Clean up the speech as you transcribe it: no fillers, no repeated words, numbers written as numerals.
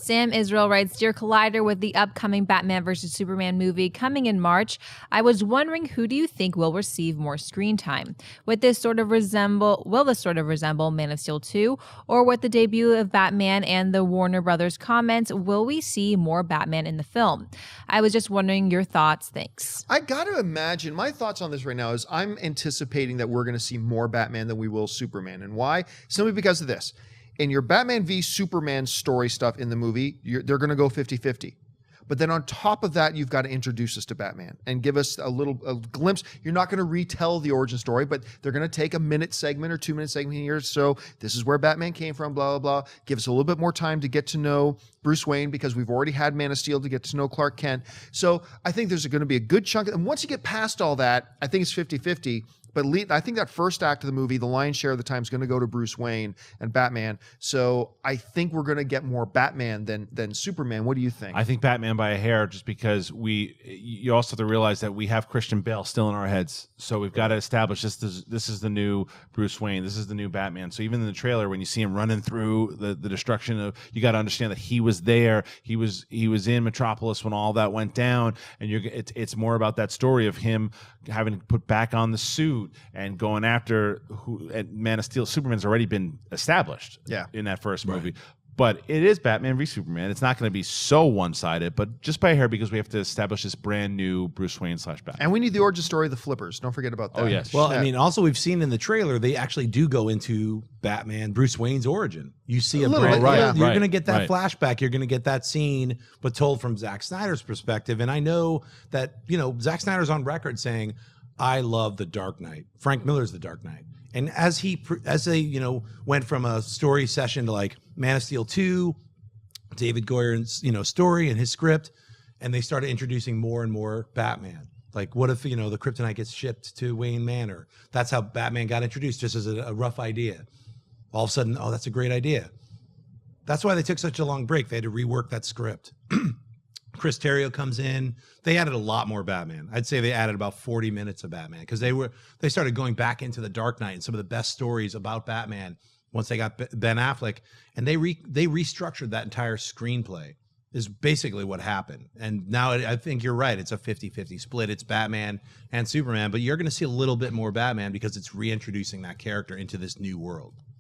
Sam Israel writes, Dear Collider, with the upcoming Batman vs. Superman movie coming in March, I was wondering, who do you think will receive more screen time? Will this sort of resemble Man of Steel 2? Or with the debut of Batman and the Warner Brothers comments, will we see more Batman in the film? I was just wondering your thoughts. Thanks. I got to imagine, my thoughts on this right now is I'm anticipating that we're going to see more Batman than we will Superman. And why? Simply because of this. In your Batman v Superman story stuff in the movie, they're going to go 50-50. But then on top of that, you've got to introduce us to Batman and give us a glimpse. You're not going to retell the origin story, but they're going to take a minute segment or 2 minute segment here. So this is where Batman came from, blah, blah, blah. Give us a little bit more time to get to know Bruce Wayne because we've already had Man of Steel to get to know Clark Kent. So I think there's going to be a good chunk. And once you get past all that, I think it's 50-50. But I think that first act of the movie, the lion's share of the time is going to go to Bruce Wayne and Batman. So I think we're going to get more Batman than Superman. What do you think? I think Batman by a hair, just because you also have to realize that we have Christian Bale still in our heads. So we've got to establish this is the new Bruce Wayne. This is the new Batman. So even in the trailer, when you see him running through the destruction of, you got to understand that he was there. He was in Metropolis when all that went down. And it's more about that story of him having to put back on the suit and going after Man of Steel. Superman's already been established in that first movie. But it is Batman v Superman. It's not going to be so one-sided, but just by a hair, because we have to establish this brand new Bruce Wayne / Batman. And we need the origin story of the Flippers. Don't forget about that. Oh, yes. Well, I mean, also we've seen in the trailer, they actually do go into Batman, Bruce Wayne's origin. You see a brand, you're going to get that flashback. You're going to get that scene, but told from Zack Snyder's perspective. And I know that, Zack Snyder's on record saying, I love The Dark Knight. Frank Miller's The Dark Knight. And as they went from a story session to like Man of Steel 2, David Goyer's, story and his script, and they started introducing more and more Batman. Like, what if, the kryptonite gets shipped to Wayne Manor? That's how Batman got introduced, just as a rough idea. All of a sudden, oh, that's a great idea. That's why they took such a long break. They had to rework that script. Chris Terrio comes in. They added a lot more Batman. I'd say they added about 40 minutes of Batman because they started going back into the Dark Knight and some of the best stories about Batman once they got Ben Affleck, and they restructured that entire screenplay is basically what happened. And now I think you're right. It's a 50-50 split. It's Batman and Superman, but you're going to see a little bit more Batman because it's reintroducing that character into this new world.